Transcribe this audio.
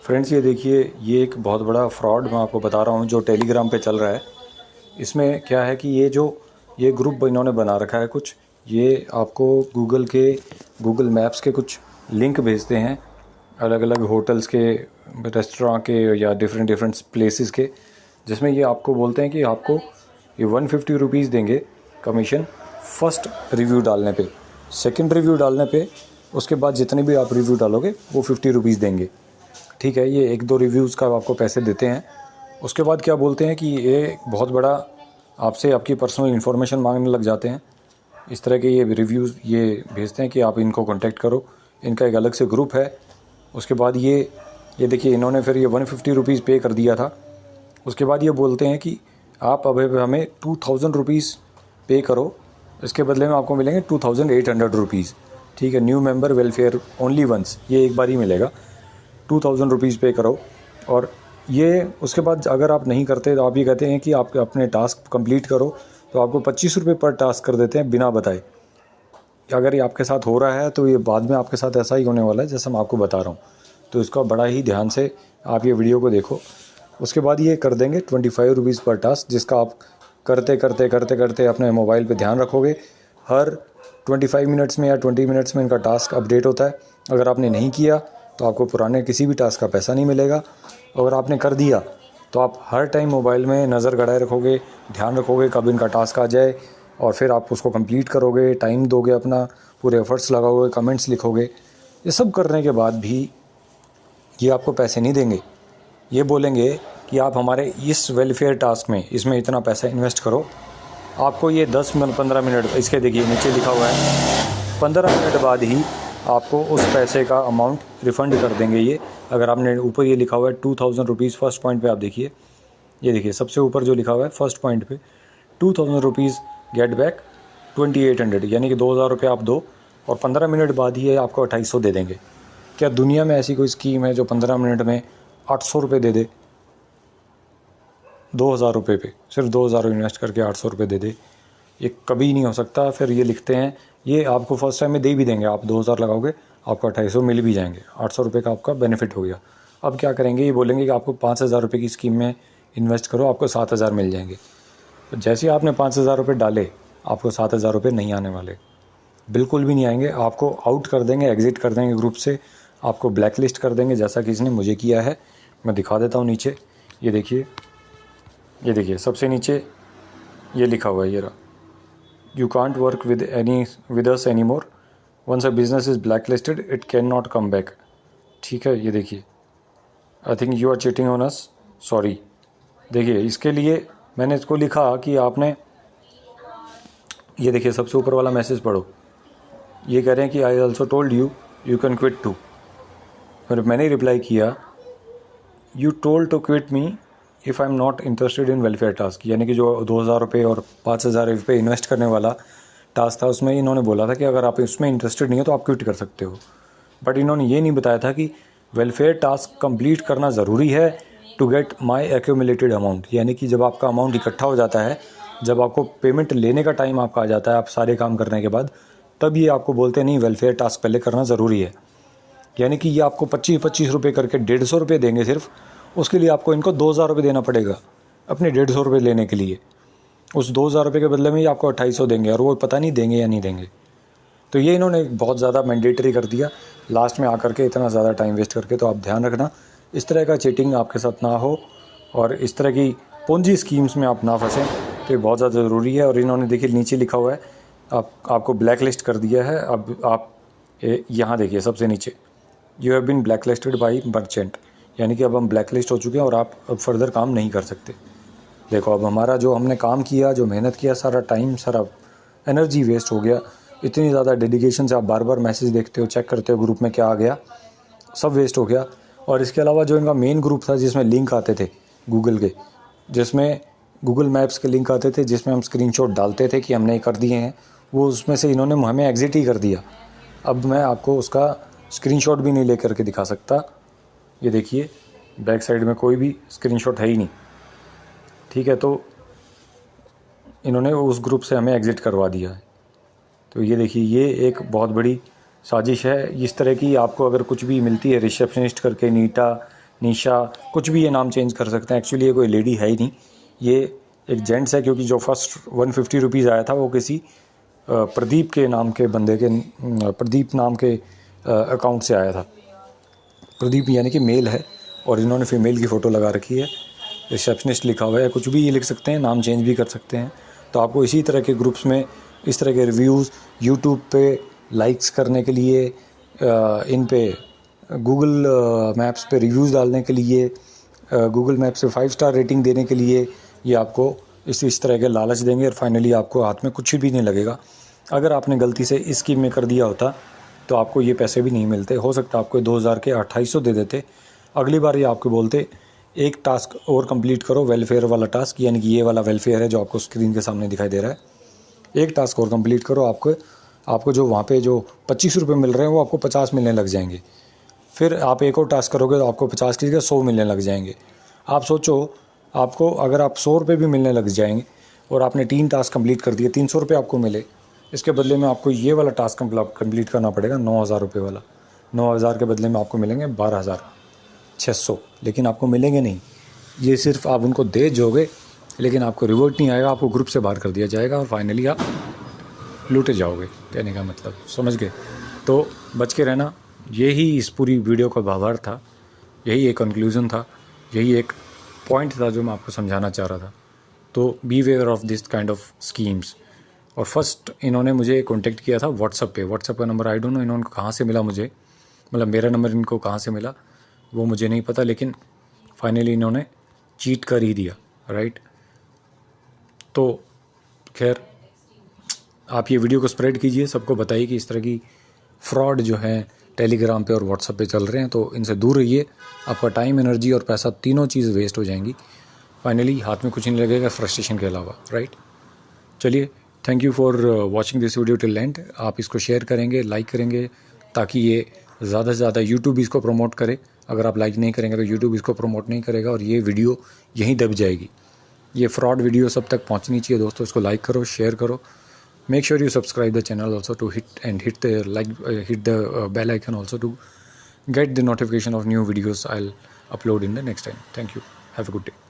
Friends ये देखिए, ये एक बहुत बड़ा फ्रॉड मैं आपको बता रहा हूँ जो टेलीग्राम पे चल रहा है। इसमें क्या है कि ये ग्रुप इन्होंने बना रखा है कुछ। ये आपको गूगल मैप्स के कुछ लिंक भेजते हैं, अलग अलग होटल्स के, रेस्टोरेंट के या डिफरेंट डिफरेंट प्लेसेस के, जिसमें ये आपको बोलते हैं कि आपको ये 150 रुपीज़ देंगे कमीशन फ़र्स्ट रिव्यू डालने पे। सेकंड रिव्यू डालने पे उसके बाद जितने भी आप रिव्यू डालोगे वो 50 रुपीज़ देंगे। ठीक है, ये 1-2 रिव्यूज़ का आपको पैसे देते हैं। उसके बाद क्या बोलते हैं कि ये बहुत बड़ा आपसे आपकी पर्सनल इन्फॉर्मेशन मांगने लग जाते हैं। इस तरह के ये रिव्यूज़ ये भेजते हैं कि आप इनको कांटेक्ट करो, इनका एक अलग से ग्रुप है। उसके बाद ये देखिए, इन्होंने फिर ये 150 रुपीज़ पे कर दिया था। उसके बाद ये बोलते हैं कि आप अब हमें 2000 रुपीज़ पे करो, इसके बदले में आपको मिलेंगे 2800 रुपीज़। ठीक है, new member welfare only once, ये एक बार ही मिलेगा। 2000 रुपीज़ पे करो। और ये उसके बाद अगर आप नहीं करते तो आप ये कहते हैं कि आप अपने टास्क कंप्लीट करो, तो आपको 25 रुपये पर टास्क कर देते हैं बिना बताए। अगर ये आपके साथ हो रहा है तो ये बाद में आपके साथ ऐसा ही होने वाला है जैसा मैं आपको बता रहा हूँ। तो इसका बड़ा ही ध्यान से आप ये वीडियो को देखो। उसके बाद ये कर देंगे 25 रुपीज़ पर टास्क, जिसका आप करते करते करते करते अपने मोबाइल पे ध्यान रखोगे। हर 25 मिनट्स में या 20 मिनट्स में इनका टास्क अपडेट होता है। अगर आपने नहीं किया तो आपको पुराने किसी भी टास्क का पैसा नहीं मिलेगा। अगर आपने कर दिया तो आप हर टाइम मोबाइल में नज़र गड़ाए रखोगे, ध्यान रखोगे कब इनका टास्क आ जाए, और फिर आप उसको कंप्लीट करोगे, टाइम दोगे, अपना पूरे एफर्ट्स लगाओगे, कमेंट्स लिखोगे। ये सब करने के बाद भी ये आपको पैसे नहीं देंगे। ये बोलेंगे कि आप हमारे इस वेलफेयर टास्क में इसमें इतना पैसा इन्वेस्ट करो, आपको ये 10-15 मिनट, इसके देखिए नीचे लिखा हुआ है 15 मिनट बाद ही आपको उस पैसे का अमाउंट रिफ़ंड कर देंगे। ये अगर आपने ऊपर ये लिखा हुआ है 2000 रुपीज़, फर्स्ट पॉइंट पे आप देखिए, ये देखिए सबसे ऊपर जो लिखा हुआ है फर्स्ट पॉइंट पे 2000 रुपीज़ गेट बैक 2800, यानी कि 2000 रुपये आप दो और 15 मिनट बाद ही आपको 2800 दे देंगे। क्या दुनिया में ऐसी कोई स्कीम है जो 15 मिनट में 800 रुपये दे दे? 2000 रुपये पे सिर्फ 2000 इन्वेस्ट करके 800 रुपये दे दे? ये कभी नहीं हो सकता। फिर ये लिखते हैं ये आपको फर्स्ट टाइम में दे भी देंगे, आप 2000 लगाओगे आपको 2800 मिल भी जाएंगे, 800 रुपये का आपका बेनिफिट हो गया। अब क्या करेंगे, ये बोलेंगे कि आपको 5000 रुपये की स्कीम में इन्वेस्ट करो, आपको 7000 मिल जाएंगे। तो जैसे ही आपने 5000 रुपये डाले, आपको 7000 रुपये नहीं आने वाले, बिल्कुल भी नहीं आएंगे। आपको आउट कर देंगे, एग्ज़िट कर देंगे ग्रुप से, आपको ब्लैक लिस्ट कर देंगे, जैसा कि इसने मुझे किया है। मैं दिखा देता हूँ नीचे, ये देखिए सबसे नीचे ये लिखा हुआ है, ये रहा, you can't work with us any more, once a business is blacklisted it can not come back. ठीक है, ये देखिए, I think you are cheating on us, sorry. देखिए इसके लिए मैंने इसको लिखा कि आपने, ये देखिए सबसे ऊपर वाला मैसेज पढ़ो, ये कह रहे हैं कि I also told you you can quit too. फिर मैंने रिप्लाई किया, you told to quit me if I am not interested in welfare task, यानी कि जो 2000 रुपये और 5000 रुपये इन्वेस्ट करने वाला टास्क था, उसमें इन्होंने बोला था कि अगर आप इसमें इंटरेस्टेड नहीं हो तो आप क्विट कर सकते हो। बट इन्होंने ये नहीं बताया था कि वेलफेयर टास्क कंप्लीट करना ज़रूरी है to get my accumulated amount, यानी कि जब आपका अमाउंट इकट्ठा हो जाता है, जब आपको पेमेंट लेने का टाइम आपका आ जाता है, आप सारे काम करने के बाद, तब ये आपको बोलते हैं नहीं वेलफेयर टास्क पहले करना ज़रूरी है। यानी कि ये आपको 25-25 रुपये करके 150 रुपये देंगे सिर्फ, उसके लिए आपको इनको 2000 रुपये देना पड़ेगा अपने 150 रुपये लेने के लिए। उस 2000 रुपये के बदले में ही आपको 2800 देंगे, और वो पता नहीं देंगे या नहीं देंगे। तो ये इन्होंने बहुत ज़्यादा मैंडेटरी कर दिया लास्ट में आकर के, इतना ज़्यादा टाइम वेस्ट करके। तो आप ध्यान रखना इस तरह का चीटिंग आपके साथ ना हो, और इस तरह की पोंजी स्कीम्स में आप ना फंसें, तो ये बहुत ज़्यादा ज़रूरी है। और इन्होंने देखिए नीचे लिखा हुआ है, आपको ब्लैक लिस्ट कर दिया है। अब आप यहाँ देखिए सबसे नीचे, you have been blacklisted by merchant, यानी कि अब हम ब्लैक लिस्ट हो चुके हैं और आप अब फर्दर काम नहीं कर सकते। देखो अब हमारा जो हमने काम किया, जो मेहनत किया, सारा टाइम, सारा एनर्जी वेस्ट हो गया। इतनी ज़्यादा डेडिकेशन से आप बार बार मैसेज देखते हो, चेक करते हो ग्रुप में क्या आ गया, सब वेस्ट हो गया। और इसके अलावा जो इनका मेन ग्रुप था जिसमें लिंक आते थे गूगल के, जिसमें गूगल मैप्स के लिंक आते थे, जिसमें हम स्क्रीनशॉट डालते थे कि हमने कर दिए हैं, वो उसमें से इन्होंने हमें एग्ज़िट ही कर दिया। अब मैं आपको उसका स्क्रीनशॉट भी नहीं लेकर के दिखा सकता। ये देखिए बैक साइड में कोई भी स्क्रीनशॉट है ही नहीं। ठीक है, तो इन्होंने उस ग्रुप से हमें एग्ज़िट करवा दिया है। तो ये देखिए, ये एक बहुत बड़ी साजिश है। इस तरह की आपको अगर कुछ भी मिलती है रिसेप्शनिस्ट करके, निशा, कुछ भी ये नाम चेंज कर सकते हैं। एक्चुअली ये कोई लेडी है ही नहीं, ये एक जेंट्स है, क्योंकि जो फर्स्ट 150 रुपीज़ आया था वो किसी प्रदीप के नाम के बंदे के, प्रदीप नाम के अकाउंट से आया था। प्रदीप यानी कि मेल है और इन्होंने फीमेल की फ़ोटो लगा रखी है, रिसेप्शनिस्ट लिखा हुआ है, कुछ भी ये लिख सकते हैं, नाम चेंज भी कर सकते हैं। तो आपको इसी तरह के ग्रुप्स में इस तरह के रिव्यूज़ यूट्यूब पे लाइक्स करने के लिए, इन पे गूगल मैप्स पे रिव्यूज़ डालने के लिए, गूगल मैप से 5 स्टार रेटिंग देने के लिए ये आपको इस तरह के लालच देंगे और फाइनली आपको हाथ में कुछ भी नहीं लगेगा। अगर आपने गलती से इस स्कीम में कर दिया होता तो आपको ये पैसे भी नहीं मिलते। हो सकता है आपको 2000 के 2800 दे देते। अगली बार ये आपको बोलते एक टास्क और कंप्लीट करो, वेलफेयर वाला टास्क, यानी कि ये वाला वेलफेयर है जो आपको स्क्रीन के सामने दिखाई दे रहा है। एक टास्क और कंप्लीट करो, आपको जो वहाँ पे जो 25 रुपये मिल रहे हैं वो आपको 50 मिलने लग जाएंगे। फिर आप एक और टास्क करोगे तो आपको 50 की जगह 100 मिलने लग जाएंगे। आप सोचो, आपको अगर आप 100 रुपये भी मिलने लग जाएंगे और आपने 3 टास्क कंप्लीट कर दिए, 300 रुपये आपको मिले, इसके बदले में आपको ये वाला टास्क कंप्लीट करना पड़ेगा 9000 रुपये वाला। 9000 के बदले में आपको मिलेंगे 12600, लेकिन आपको मिलेंगे नहीं। ये सिर्फ आप उनको दे जोगे, लेकिन आपको रिवॉर्ड नहीं आएगा, आपको ग्रुप से बाहर कर दिया जाएगा और फाइनली आप लूटे जाओगे। कहने का मतलब समझ गए? तो बच के रहना, यही इस पूरी वीडियो का भावार्थ था, यही एक कंक्लूज़न था, यही एक पॉइंट था जो मैं आपको समझाना चाह रहा था। तो beware of this kind of schemes. और फर्स्ट इन्होंने मुझे कांटेक्ट किया था व्हाट्सअप पे। व्हाट्सअप का नंबर आई डोंट नो इन्होंने कहाँ से मिला मुझे, मतलब मेरा नंबर इनको कहाँ से मिला वो मुझे नहीं पता, लेकिन फाइनली इन्होंने चीट कर ही दिया, राइट। तो खैर, आप ये वीडियो को स्प्रेड कीजिए, सबको बताइए कि इस तरह की फ्रॉड जो है टेलीग्राम पे और व्हाट्सएप पे चल रहे हैं, तो इनसे दूर रहिए। आपका टाइम, एनर्जी और पैसा तीनों चीज़ वेस्ट हो जाएंगी। फाइनली हाथ में कुछ नहीं लगेगा फ्रस्ट्रेशन के अलावा, राइट। चलिए, thank you for watching this video till and. आप इसको शेयर करेंगे, लाइक करेंगे, ताकि ये ज़्यादा से ज़्यादा यूट्यूब इसको प्रमोट करे। अगर आप लाइक नहीं करेंगे तो यूट्यूब इसको प्रमोट नहीं करेगा और ये वीडियो यहीं दब जाएगी। ये फ्रॉड वीडियो सब तक पहुंचनी चाहिए दोस्तों। इसको लाइक करो, शेयर करो। Make sure you subscribe the channel also to hit the bell icon also to get the notification of new videos I'll upload in the next time. Thank you. Have a good day.